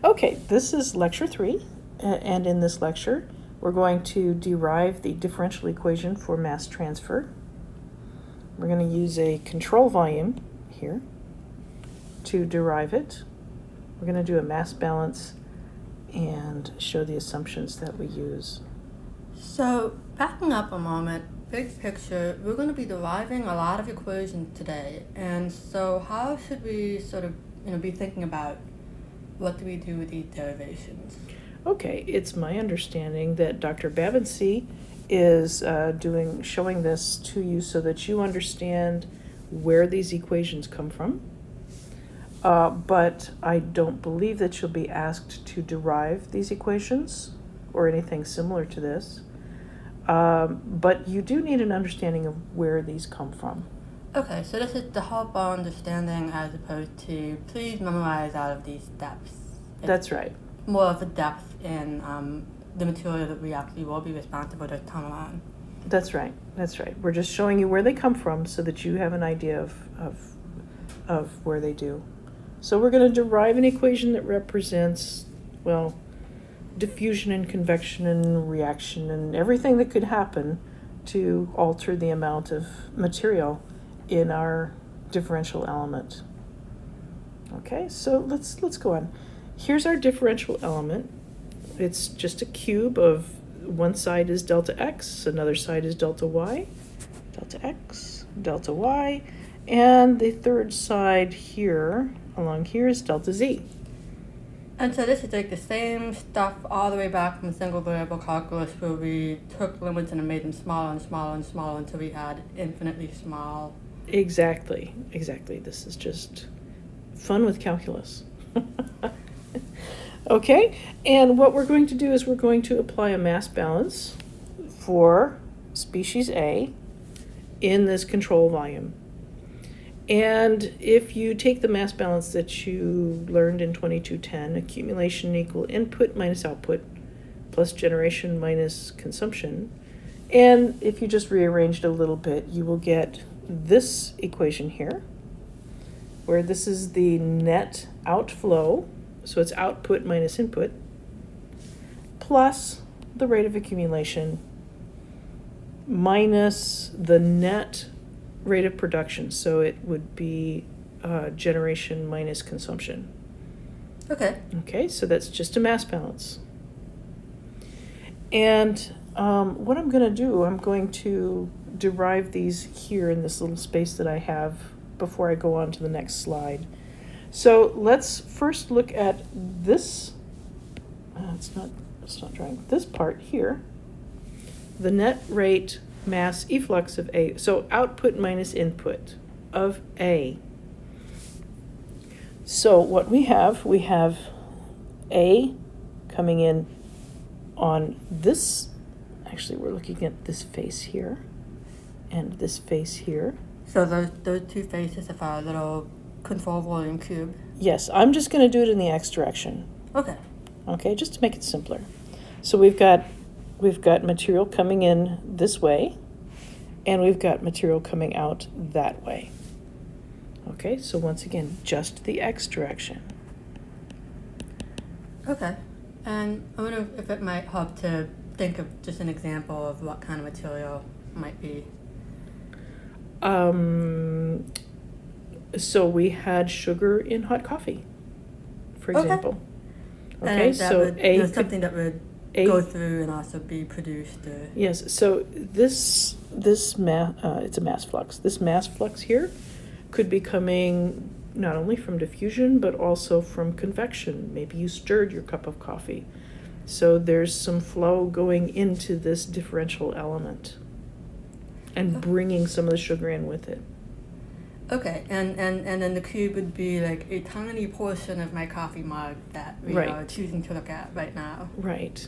Okay, this is lecture 3, and in this lecture, we're going to derive the differential equation for mass transfer. We're going to use a control volume here to derive it. We're going to do a mass balance and show the assumptions that we use. So, backing up a moment, big picture, we're going to be deriving a lot of equations today. And so how should we sort of be thinking about what do we do with these derivations? Okay, it's my understanding that Dr. Babency is showing this to you so that you understand where these equations come from. But I don't believe that you'll be asked to derive these equations or anything similar to this. But you do need an understanding of where these come from. Okay, so this is to help our understanding as opposed to please memorize out of these steps. That's right. More of a depth in the material that we actually will be responsible to come on. That's right. That's right. We're just showing you where they come from so that you have an idea of where they do. So we're going to derive an equation that represents, well, diffusion and convection and reaction and everything that could happen to alter the amount of material in our differential element. Okay, so let's go on. Here's our differential element. It's just a cube of one side is delta x, another side is delta y, delta x, delta y, and the third side here, along here, is delta z. And so this is like the same stuff all the way back from single variable calculus where we took limits and made them smaller and smaller and smaller until we had infinitely small. Exactly. This is just fun with calculus. Okay, and what we're going to do is we're going to apply a mass balance for species A in this control volume. And if you take the mass balance that you learned in 2210, accumulation equal input minus output plus generation minus consumption, and if you just rearranged a little bit, you will get this equation here, where this is the net outflow, so it's output minus input, plus the rate of accumulation minus the net rate of production, so it would be generation minus consumption. Okay, so that's just a mass balance. And what I'm going to do, I'm going to derive these here in this little space that I have before I go on to the next slide. So let's first look at this. It's not drawing. This part here, the net rate mass efflux of A, so output minus input of A. So what we have A coming in on this, actually we're looking at this face here and this face here. So those two faces of our little control volume cube. Yes, I'm just going to do it in the x direction. Okay, just to make it simpler. So we've got material coming in this way, and we've got material coming out that way. Okay, so once again, just the x direction. Okay, and I wonder if it might help to think of just an example of what kind of material might be. So we had sugar in hot coffee, for example. Okay, and that so would, something that would go through and also be produced. Yes, so this it's a mass flux. This mass flux here could be coming not only from diffusion but also from convection. Maybe you stirred your cup of coffee. So there's some flow going into this differential element and bringing some of the sugar in with it. Okay, and then the cube would be like a tiny portion of my coffee mug that we are choosing to look at right now. Right.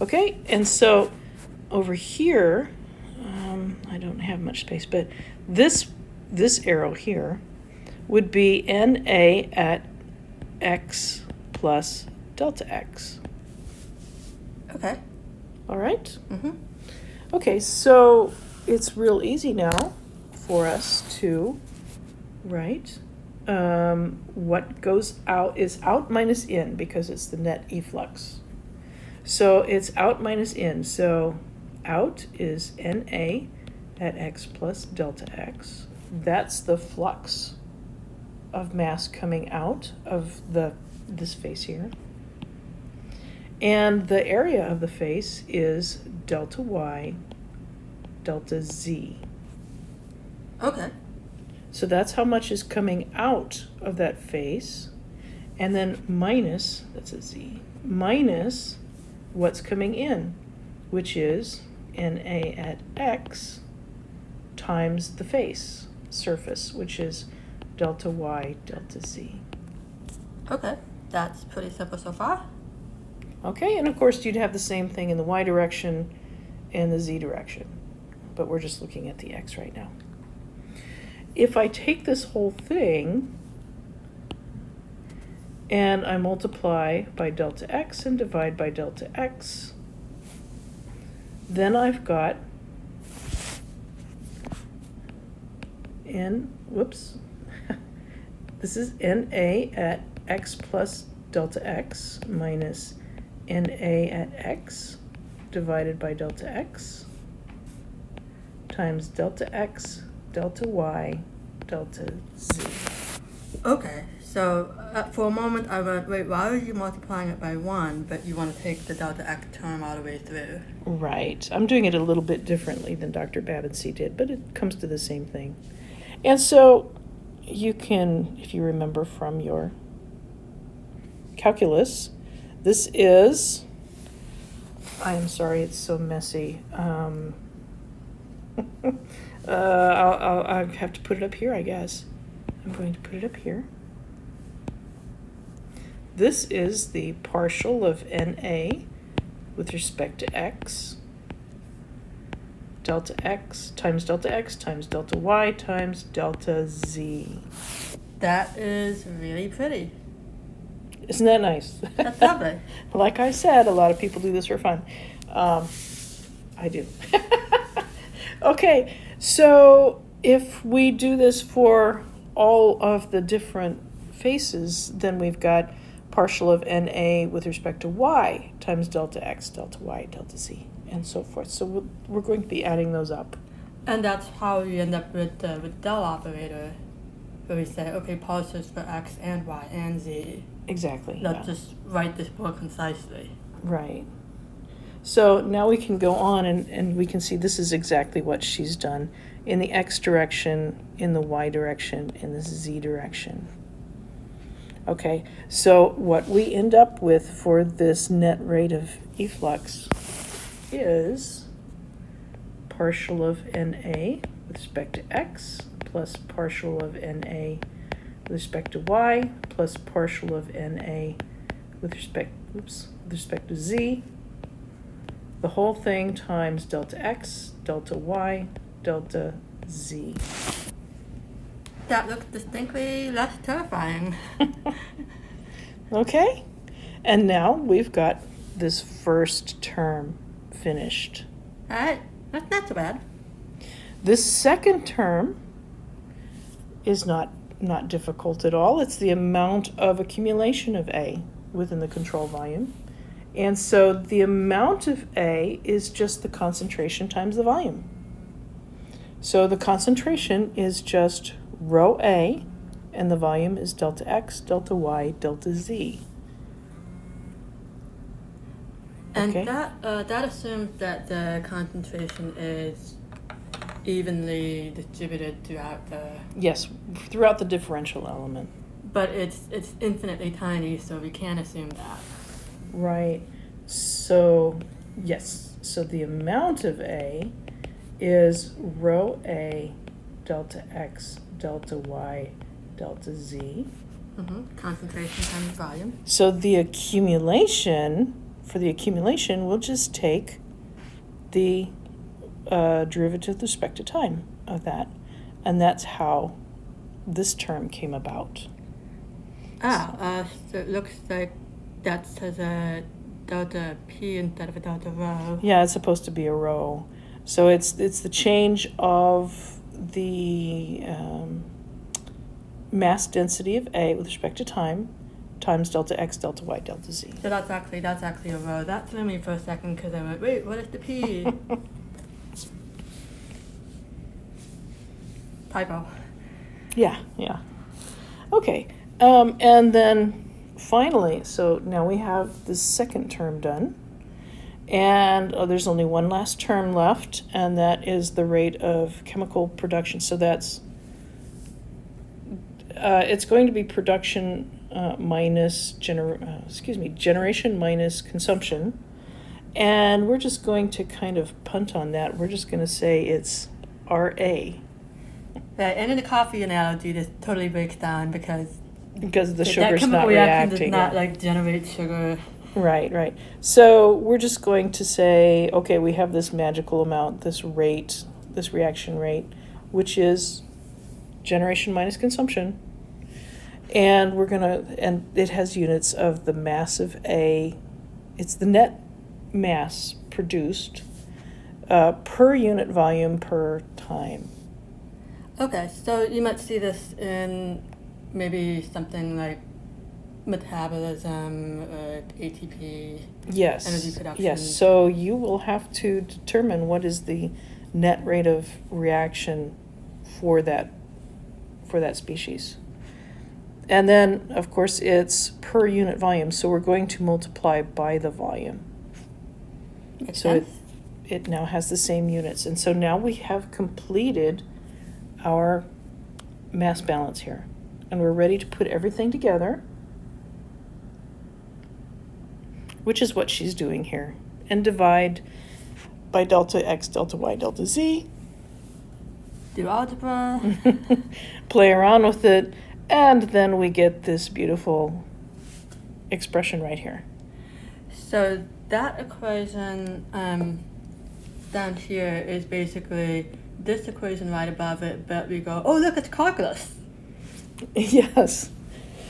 Okay, and so over here, I don't have much space, but this arrow here would be NA at x plus delta x. Okay. All right? Mm-hmm. Okay, so it's real easy now for us to write what goes out is out minus in because it's the net efflux. So it's out minus in. So out is NA at x plus delta x. That's the flux of mass coming out of this face here. And the area of the face is delta y, delta z. Okay. So that's how much is coming out of that face. And then minus, that's a z, minus what's coming in, which is NA at x times the face surface, which is delta y, delta z. Okay. That's pretty simple so far. Okay, and of course you'd have the same thing in the y direction and the z direction, but we're just looking at the x right now. If I take this whole thing and I multiply by delta x and divide by delta x, then I've got this is NA at x plus delta x minus NA at x divided by delta x times delta x, delta y, delta z. Okay, so for a moment I went, wait, why are you multiplying it by 1, but you want to take the delta x term all the way through? Right. I'm doing it a little bit differently than Dr. Babbinsey did, but it comes to the same thing. And so you can, if you remember from your calculus, this is, I am sorry, it's so messy. I'll have to put it up here, I guess. I'm going to put it up here. This is the partial of NA with respect to x, delta x times delta y times delta z. That is really pretty. Isn't that nice? That's lovely. Like I said, a lot of people do this for fun. I do. Okay, so if we do this for all of the different faces, then we've got partial of NA with respect to y times delta x, delta y, delta z, and so forth. So we're going to be adding those up. And that's how you end up with del operator, where we say, okay, partials for x and y and z. Exactly. Let's just write this more concisely. Right. So now we can go on and we can see this is exactly what she's done in the x direction, in the y direction, in the z direction. Okay, so what we end up with for this net rate of efflux is partial of NA with respect to x plus partial of NA with respect to y plus partial of NA with respect to z, the whole thing times delta x, delta y, delta z. That looks distinctly less terrifying. Okay, and now we've got this first term finished. All right, that's not so bad. This second term is not difficult at all. It's the amount of accumulation of A within the control volume. And so the amount of A is just the concentration times the volume. So the concentration is just rho A, and the volume is delta X, delta Y, delta Z. And Okay. that assumes that the concentration is evenly distributed throughout the... Yes, throughout the differential element. But it's infinitely tiny, so we can't assume that. Right. So, yes. So the amount of A is rho A, delta X, delta Y, delta Z. Concentration times volume. So the accumulation, for the accumulation, we'll just take the derivative with respect to time of that. And that's how this term came about. So it looks like that says a delta P instead of a delta rho. Yeah, it's supposed to be a rho. So it's the change of the mass density of A with respect to time times delta x, delta y, delta z. So that's actually a row. That threw me for a second because I went, wait, what is the P? Typo. Yeah. Okay, and then finally, so now we have the second term done, and there's only one last term left, and that is the rate of chemical production. So that's, it's going to be production minus, generation minus consumption, and we're just going to kind of punt on that. We're just going to say it's RA. Right, and in the coffee analogy, this totally breaks down because The that sugar's chemical not reaction reacting. does not like generate sugar. Right. So we're just going to say, okay, we have this magical amount, this rate, this reaction rate, which is generation minus consumption. And and it has units of the mass of A. It's the net mass produced per unit volume per time. Okay, so you might see this in maybe something like metabolism, ATP, Yes. energy production. Yes. So you will have to determine what is the net rate of reaction for that species. And then, of course, it's per unit volume. So we're going to multiply by the volume. Makes So sense. it now has the same units. And so now we have completed our mass balance here. And we're ready to put everything together, which is what she's doing here, and divide by delta x, delta y, delta z. Do algebra. Play around with it, and then we get this beautiful expression right here. So that equation down here is basically this equation right above it, but we go, oh, look, it's calculus. Yes.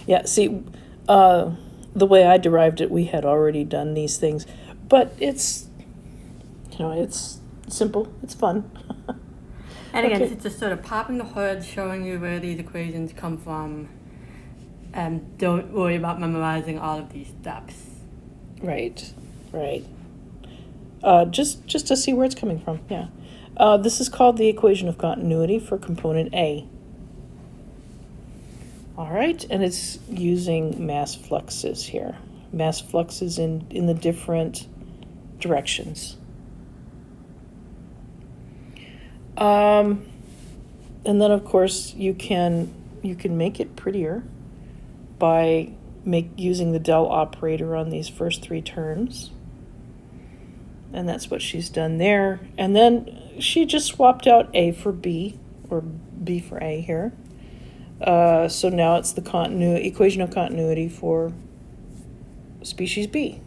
Yeah, see, the way I derived it, we had already done these things, but it's simple, it's fun. And again, Okay. it's just sort of popping the hood, showing you where these equations come from, and don't worry about memorizing all of these steps. Right. Just to see where it's coming from, yeah. This is called the equation of continuity for component A. All right, and it's using mass fluxes here. Mass fluxes in the different directions. And then, of course, you can make it prettier by using the del operator on these first three terms. And that's what she's done there. And then she just swapped out A for B, or B for A here. So now it's the equation of continuity for species B.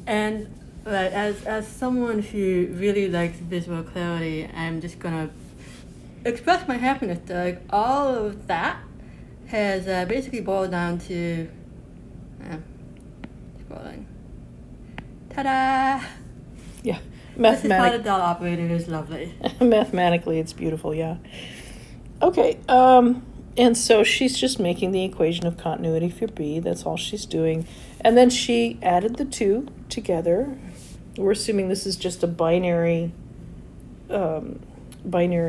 And right, as someone who really likes visual clarity, I'm just gonna express my happiness that like all of that has basically boiled down to scrolling. Ta-da! Yeah, This is why the del operator is lovely. mathematically it's beautiful, yeah. Okay, and so she's just making the equation of continuity for B. That's all she's doing. And then she added the two together. We're assuming this is just a binary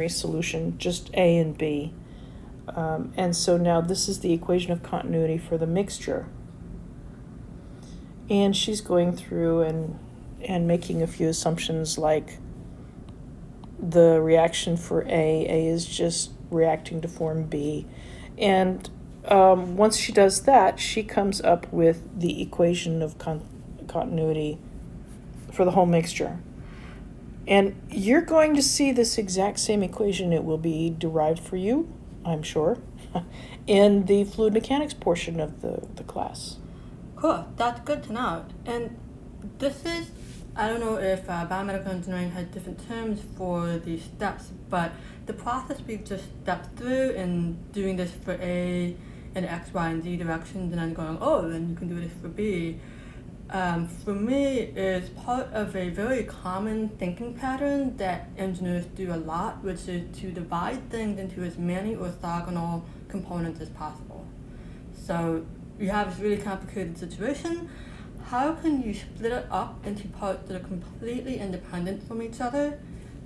solution, just A and B. And so now this is the equation of continuity for the mixture. And she's going through and making a few assumptions, like the reaction for A is just reacting to form B. And once she does that, she comes up with the equation of continuity for the whole mixture. And you're going to see this exact same equation. It will be derived for you, I'm sure, in the fluid mechanics portion of the class. Cool, that's good to know. And this is, I don't know if biomedical engineering has different terms for these steps, but the process we've just stepped through in doing this for A and X, Y, and Z directions, and then going, oh, then you can do this for B, for me is part of a very common thinking pattern that engineers do a lot, which is to divide things into as many orthogonal components as possible. So you have this really complicated situation. How can you split it up into parts that are completely independent from each other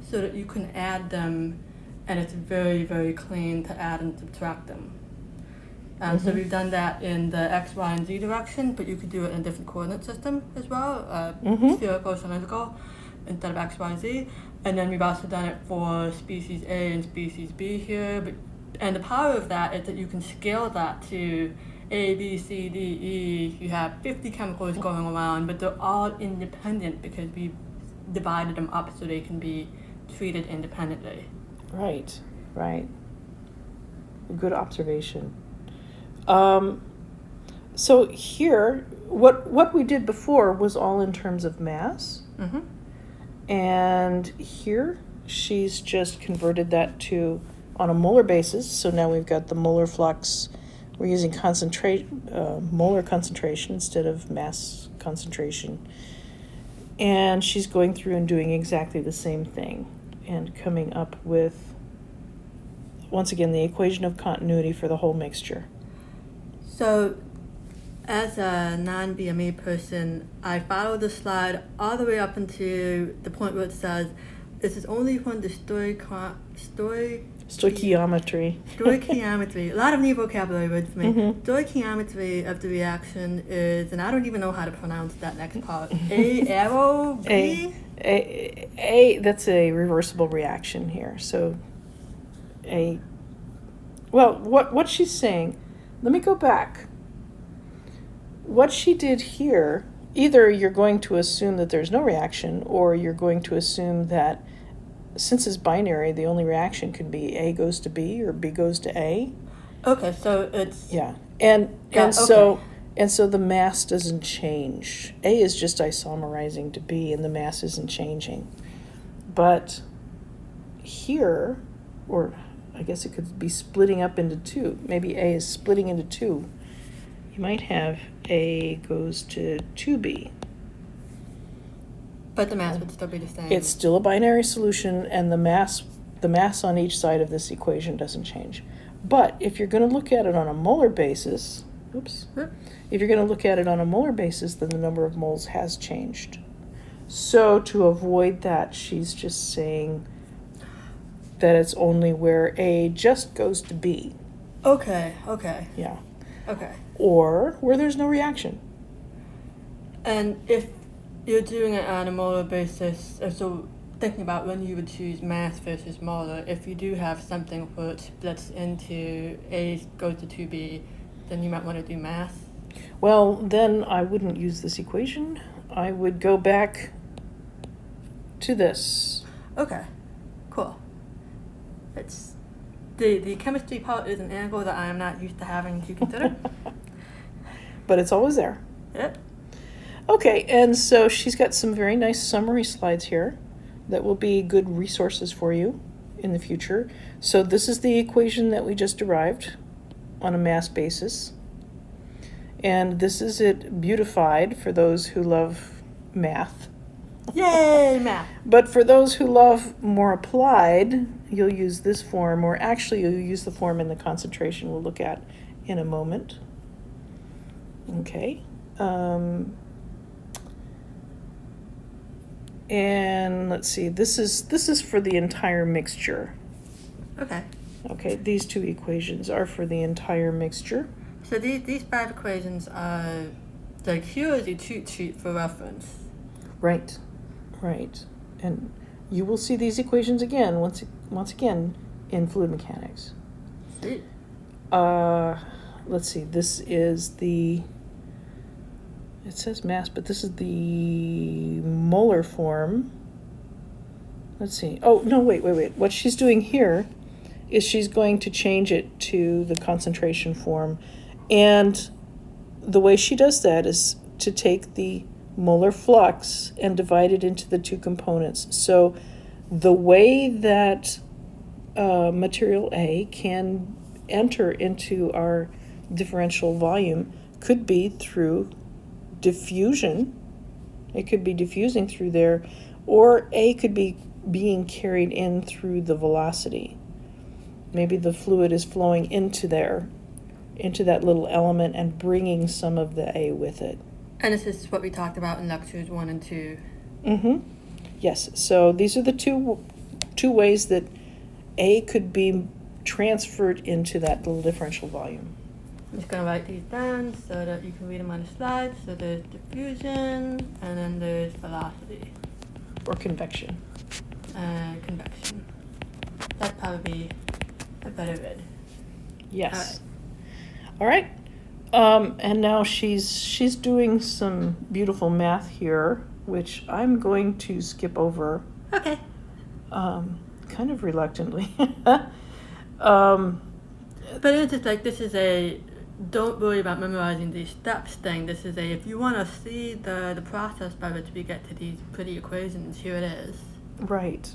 so that you can add them and it's very, very clean to add and subtract them? So we've done that in the X, Y, and Z direction, but you could do it in a different coordinate system as well, spherical, cylindrical, instead of X, Y, Z. And then we've also done it for species A and species B here. And the power of that is that you can scale that to A, B, C, D, E. You have 50 chemicals going around, but they're all independent because we divided them up so they can be treated independently. Right, right. Good observation. So here, what we did before was all in terms of mass. Mm-hmm. And here, she's just converted that to on a molar basis. So now we've got the molar flux. We're using molar concentration instead of mass concentration. And she's going through and doing exactly the same thing and coming up with, once again, the equation of continuity for the whole mixture. So, as a non-BME person, I followed the slide all the way up into the point where it says, this is only when the Stoichiometry. stoichiometry, a lot of new vocabulary words for me. Mm-hmm. Stoichiometry of the reaction is, and I don't even know how to pronounce that next part, A arrow B? That's a reversible reaction here. So, what she's saying, let me go back. What she did here, either you're going to assume that there's no reaction, or you're going to assume that since it's binary, the only reaction could be A goes to B or B goes to A. Okay, so it's... Yeah, and so the mass doesn't change. A is just isomerizing to B, and the mass isn't changing. But here, or I guess it could be splitting up into two. Maybe A is splitting into two. You might have A goes to 2B. But the mass would still be the same. It's still a binary solution, and the mass on each side of this equation doesn't change. But if you're going to look at it on a molar basis, if you're going to look at it on a molar basis, then the number of moles has changed. So to avoid that, she's just saying that it's only where A just goes to B. Okay. Yeah. Okay. Or where there's no reaction. And if you're doing it on a molar basis, so thinking about when you would choose mass versus molar, if you do have something which splits into A goes to 2B, then you might want to do mass. Well, then I wouldn't use this equation. I would go back to this. Okay, cool. It's the chemistry part is an angle that I am not used to having to consider. But it's always there. Yep. Okay, and so she's got some very nice summary slides here that will be good resources for you in the future. So this is the equation that we just derived on a mass basis. And this is it beautified for those who love math. Yay, math! But for those who love more applied, you'll use this form, or actually you'll use the form in the concentration we'll look at in a moment. Okay. And let's see, this is for the entire mixture. Okay. Okay, these two equations are for the entire mixture. So these 5 equations are, like, here is a cheat sheet for reference. Right. And you will see these equations again, once again, in fluid mechanics. Sweet. Let's see, this is it says mass, but this is the molar form. Let's see. Oh, no, wait. What she's doing here is she's going to change it to the concentration form. And the way she does that is to take the molar flux and divide it into the two components. So the way that material A can enter into our differential volume could be through diffusion. It could be diffusing through there, or A could be being carried in through the velocity. maybe the fluid is flowing into there, into that little element and bringing some of the A with it. And this is what we talked about in lectures 1 and 2. Mm-hmm. Yes, so these are the two ways that A could be transferred into that little differential volume. I'm just going to write these down so that you can read them on the slide. So there's diffusion, and then there's velocity. Or convection. Convection. That'd probably be a better read. Yes. All right. And now she's doing some beautiful math here, which I'm going to skip over. Okay. Kind of reluctantly. But it's just like, this is a don't worry about memorizing these steps thing. This is a, if you want to see the process by which we get to these pretty equations, here it is. Right.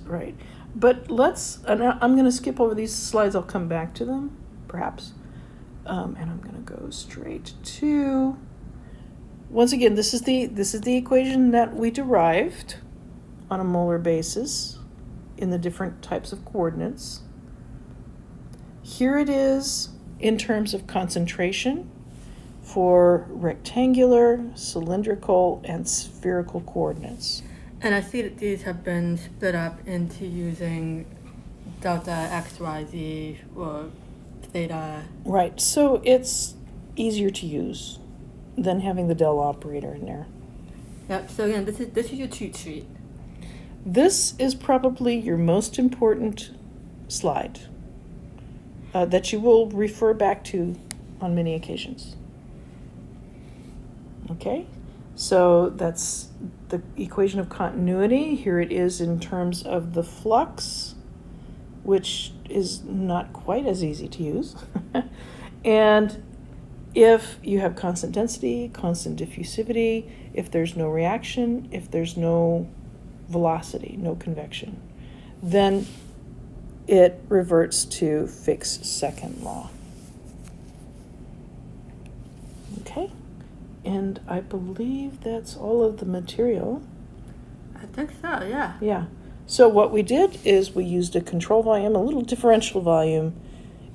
But and I'm going to skip over these slides. I'll come back to them, perhaps. And I'm going to go straight to, once again, this is the equation that we derived on a molar basis in the different types of coordinates. Here it is in terms of concentration for rectangular, cylindrical, and spherical coordinates. And I see that these have been split up into using delta x, y, z, or theta. Right, so it's easier to use than having the del operator in there. Yep, so again, this is your cheat sheet. This is probably your most important slide that you will refer back to on many occasions. Okay, so that's the equation of continuity. Here it is in terms of the flux, which is not quite as easy to use. And if you have constant density, constant diffusivity, if there's no reaction, if there's no velocity, no convection, then it reverts to Fick's second law. Okay, and I believe that's all of the material. I think so, yeah. Yeah, so what we did is we used a control volume, a little differential volume.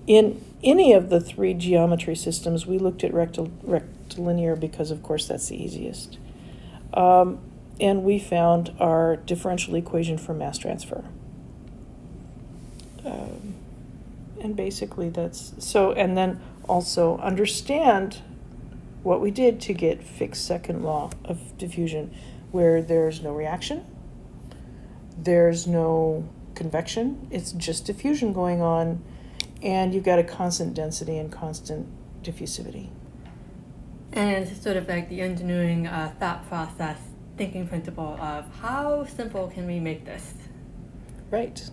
In any of the three geometry systems, we looked at rectilinear because, of course, that's the easiest. And we found our differential equation for mass transfer. And basically that's, so, and then also understand what we did to get Fick's second law of diffusion, where there's no reaction, there's no convection, it's just diffusion going on, and you've got a constant density and constant diffusivity. And it's sort of like the engineering thought process, thinking principle of how simple can we make this? Right.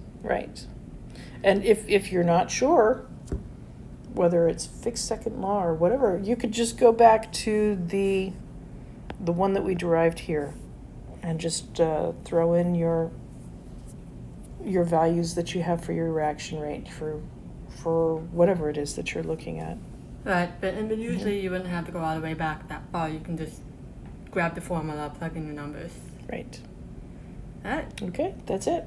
And if you're not sure whether it's Fick's second law or whatever, you could just go back to the one that we derived here and just throw in your values that you have for your reaction rate for whatever it is that you're looking at. Right, but usually you wouldn't have to go all the way back that far. You can just grab the formula, plug in your numbers. Right. All right. Okay, that's it.